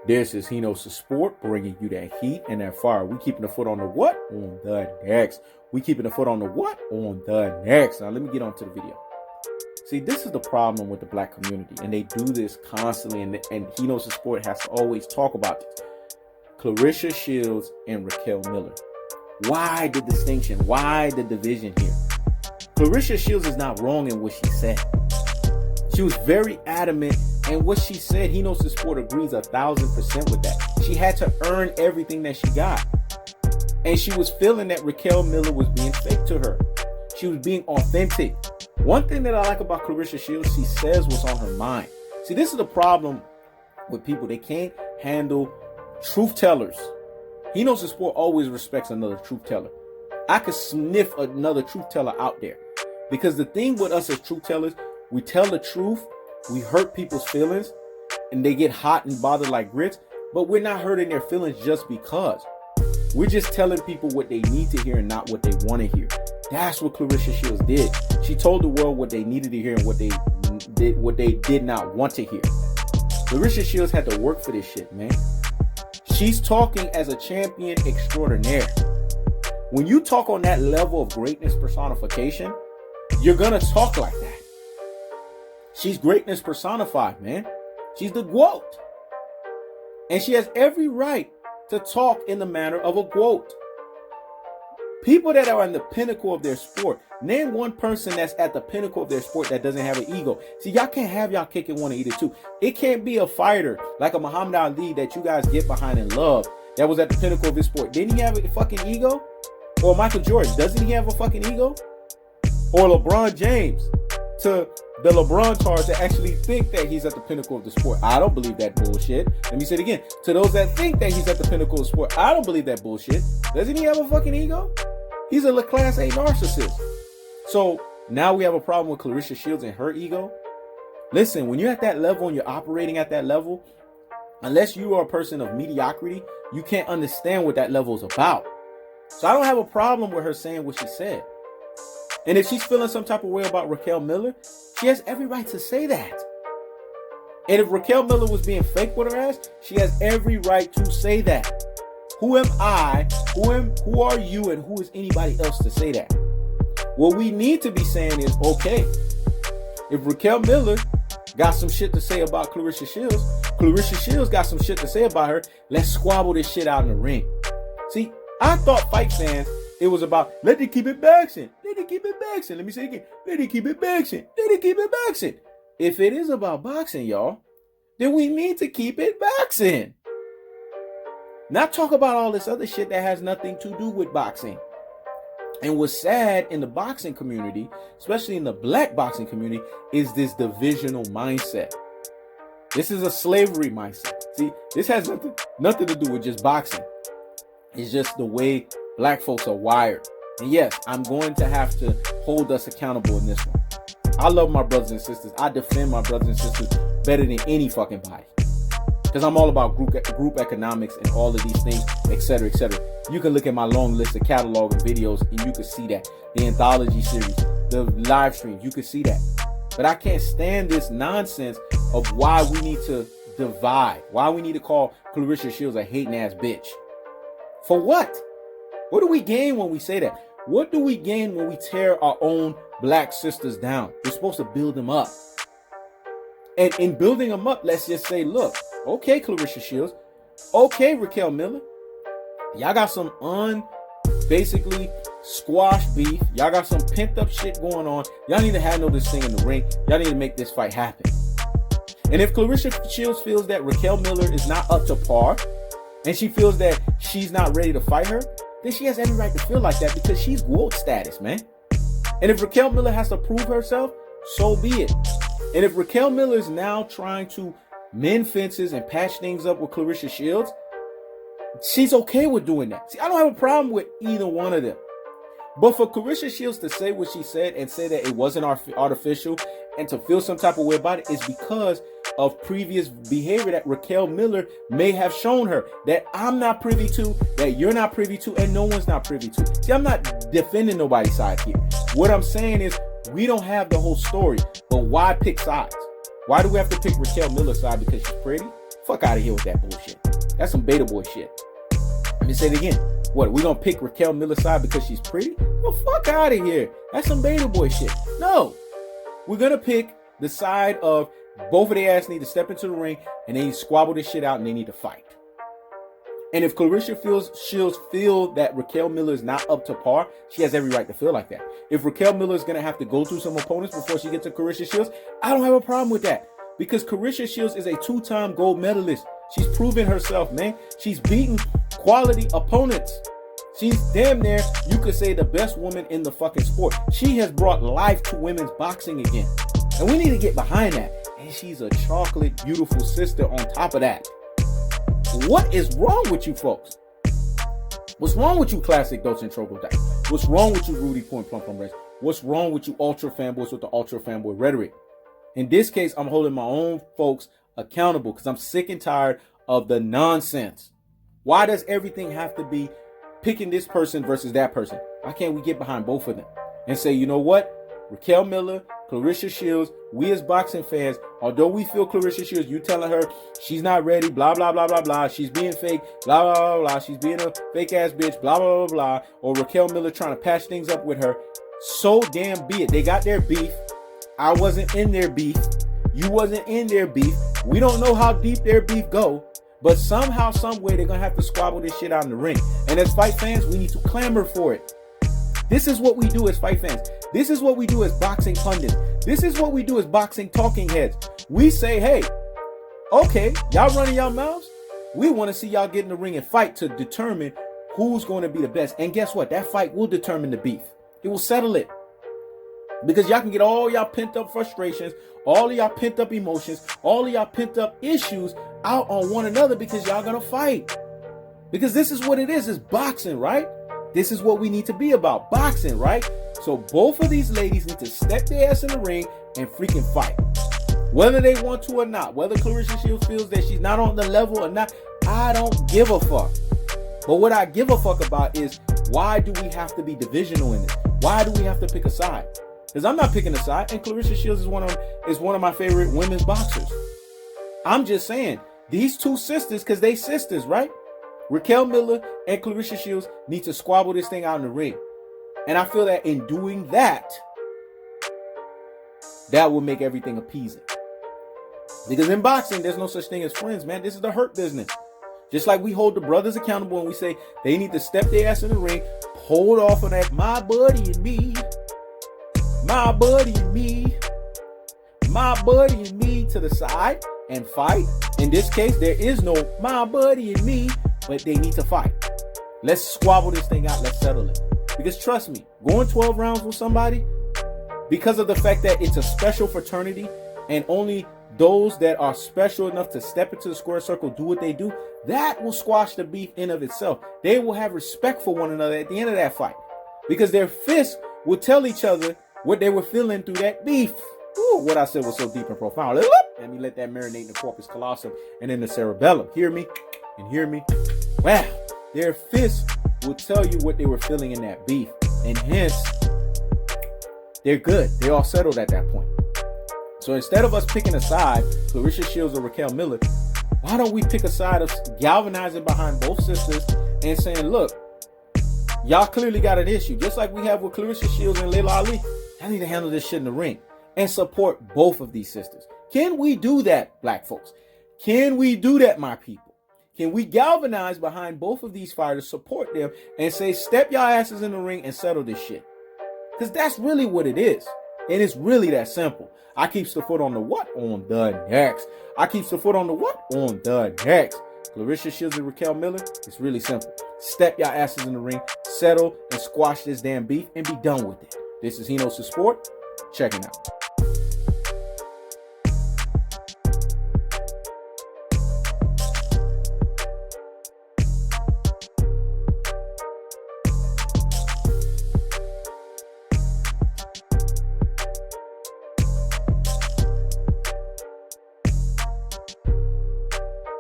This is Hinos the Sport, bringing you that heat and that fire. We keeping the foot on the what? On the next. We keeping the foot on the what? On the next. Now let me get on to the video. See, this is the problem with the black community, and they do this constantly, and Hinos the Sport has to always talk about this. Claressa Shields and Raquel Miller. Why the distinction? Why the division here? Claressa Shields is not wrong in what she said. She was very adamant, and what she said, Hinos the Sport agrees 1,000% with that. She had to earn everything that she got. And she was feeling that Raquel Miller was being fake to her. She was being authentic. One thing that I like about Claressa Shields, she says what's on her mind. See, this is the problem with people. They can't handle truth tellers. Hinos the Sport always respects another truth teller. I could sniff another truth teller out there. Because the thing with us as truth tellers, we tell the truth, we hurt people's feelings, and they get hot and bothered like grits, but we're not hurting their feelings just because. We're just telling people what they need to hear and not what they want to hear. That's what Claressa Shields did. She told the world what they needed to hear and what they did not want to hear. Claressa Shields had to work for this shit, man. She's talking as a champion extraordinaire. When you talk on that level of greatness personification, you're gonna talk like that. She's greatness personified, man. She's the GOAT. And she has every right to talk in the manner of a GOAT. People that are in the pinnacle of their sport. Name one person that's at the pinnacle of their sport that doesn't have an ego. See, y'all can't have y'all cake and want to eat it too. It can't be a fighter like a Muhammad Ali that you guys get behind and love that was at the pinnacle of his sport. Didn't he have a fucking ego? Or Michael Jordan, doesn't he have a fucking ego? Or LeBron James, to the LeBron charge to actually think that he's at the pinnacle of the sport. I don't believe that bullshit. Let me say it again. To those that think that he's at the pinnacle of the sport, I don't believe that bullshit. Doesn't he have a fucking ego? He's a class A narcissist. So now we have a problem with Claressa Shields and her ego. Listen, when you're at that level and you're operating at that level, unless you are a person of mediocrity, you can't understand what that level is about. So I don't have a problem with her saying what she said. And if she's feeling some type of way about Raquel Miller, she has every right to say that. And if Raquel Miller was being fake with her ass, she has every right to say that. Who am I? Who are you? And who is anybody else to say that? What we need to be saying is, okay, if Raquel Miller got some shit to say about Claressa Shields got some shit to say about her, let's squabble this shit out in the ring. See, I thought fight fans, it was about, let it keep it boxing. Let it keep it boxing. Let me say it again. Let it keep it boxing. Let it keep it boxing. If it is about boxing, y'all, then we need to keep it boxing. Not talk about all this other shit that has nothing to do with boxing. And what's sad in the boxing community, especially in the black boxing community, is this divisional mindset. This is a slavery mindset. See, this has nothing to do with just boxing. It's just the way black folks are wired. And yes, I'm going to have to hold us accountable in this one. I love my brothers and sisters. I defend my brothers and sisters better than any fucking body. Because I'm all about group economics and all of these things, etc., etc. You can look at my long list of catalog and videos and you can see that. The anthology series, the live streams, you can see that. But I can't stand this nonsense of why we need to divide. Why we need to call Claressa Shields a hating ass bitch. For what? What do we gain when we say that? What do we gain when we tear our own black sisters down? We're supposed to build them up. And in building them up, let's just say, look, okay, Claressa Shields, okay, Raquel Miller, y'all got some basically squash beef. Y'all got some pent up shit going on. Y'all need to handle this thing in the ring. Y'all need to make this fight happen. And if Claressa Shields feels that Raquel Miller is not up to par, and she feels that she's not ready to fight her, then she has every right to feel like that because she's GOAT status, man. And if Raquel Miller has to prove herself, so be it. And if Raquel Miller is now trying to mend fences and patch things up with Claressa Shields, she's okay with doing that. See, I don't have a problem with either one of them. But for Claressa Shields to say what she said and say that it wasn't artificial and to feel some type of way about it is because of previous behavior that Raquel Miller may have shown her that I'm not privy to, that you're not privy to, and no one's not privy to. See, I'm not defending nobody's side here. What I'm saying is we don't have the whole story, but why pick sides? Why do we have to pick Raquel Miller's side because she's pretty? Fuck out of here with that bullshit. That's some beta boy shit. Let me say it again. What, we gonna pick Raquel Miller's side because she's pretty? Well, fuck out of here. That's some beta boy shit. No. We're gonna pick the side of both of their ass need to step into the ring and they need to squabble this shit out and they need to fight. And if Claressa Shields feel that Raquel Miller is not up to par, she has every right to feel like that. If Raquel Miller is going to have to go through some opponents before she gets to Claressa Shields, I don't have a problem with that. Because Claressa Shields is a 2-time gold medalist. She's proven herself, man. She's beaten quality opponents. She's damn near, you could say, the best woman in the fucking sport. She has brought life to women's boxing again. And we need to get behind that. And she's a chocolate, beautiful sister on top of that. What is wrong with you folks? What's wrong with you classic Dolce and Troglodyte? What's wrong with you Rudy Point Plum Plum Reds? What's wrong with you ultra fanboys with the ultra fanboy rhetoric? In this case, I'm holding my own folks accountable because I'm sick and tired of the nonsense. Why does everything have to be picking this person versus that person? Why can't we get behind both of them and say, you know what? Raquel Miller, Claressa Shields, we as boxing fans, although we feel Claressa Shields, you telling her she's not ready, blah, blah, blah, blah, blah, she's being fake, blah, blah, blah, blah, she's being a fake ass bitch, blah, blah, blah, blah, or Raquel Miller trying to patch things up with her, so damn be it. They got their beef. I wasn't in their beef. You wasn't in their beef. We don't know how deep their beef go, but somehow, some way, they're going to have to squabble this shit out in the ring. And as fight fans, we need to clamor for it. This is what we do as fight fans. This is what we do as boxing pundits. This is what we do as boxing talking heads. We say, hey, okay, y'all running y'all mouths. We want to see y'all get in the ring and fight to determine who's going to be the best. And guess what? That fight will determine the beef. It will settle it. Because y'all can get all y'all pent up frustrations, all of y'all pent up emotions, all of y'all pent up issues out on one another because y'all going to fight. Because this is what it is. It's boxing, right? This is what we need to be about, boxing, right? So both of these ladies need to step their ass in the ring and freaking fight. Whether they want to or not, whether Claressa Shields feels that she's not on the level or not, I don't give a fuck. But what I give a fuck about is, why do we have to be divisional in this? Why do we have to pick a side? Because I'm not picking a side, and Claressa Shields is one of my favorite women's boxers. I'm just saying, these two sisters, because they sisters, right? Raquel Miller and Claressa Shields need to squabble this thing out in the ring. And I feel that in doing that, that will make everything appeasing. Because in boxing, there's no such thing as friends, man. This is the hurt business. Just like we hold the brothers accountable and we say they need to step their ass in the ring, hold off of that my buddy and me, my buddy and me, my buddy and me to the side and fight. In this case, there is no my buddy and me, but they need to fight. Let's squabble this thing out. Let's settle it. Because trust me, going 12 rounds with somebody, because of the fact that it's a special fraternity and only those that are special enough to step into the square circle do what they do, that will squash the beef in of itself. They will have respect for one another at the end of that fight. Because their fists will tell each other what they were feeling through that beef. Ooh, what I said was so deep and profound. Let me let that marinate in the corpus callosum and in the cerebellum. Hear me and hear me. Wow. Their fists will tell you what they were feeling in that beef. And hence, they're good. They're all settled at that point. So instead of us picking a side, Claressa Shields or Raquel Miller, why don't we pick a side of galvanizing behind both sisters and saying, look, y'all clearly got an issue. Just like we have with Claressa Shields and Layla Ali. I need to handle this shit in the ring and support both of these sisters. Can we do that, black folks? Can we do that, my people? Can we galvanize behind both of these fighters, support them, and say, step y'all asses in the ring and settle this shit? Because that's really what it is. And it's really that simple. I keeps the foot on the what? On the next. I keeps the foot on the what? On the next. Claressa Shields and Raquel Miller, it's really simple. Step y'all asses in the ring, settle and squash this damn beef, and be done with it. This is Hino's Sport. Checking out.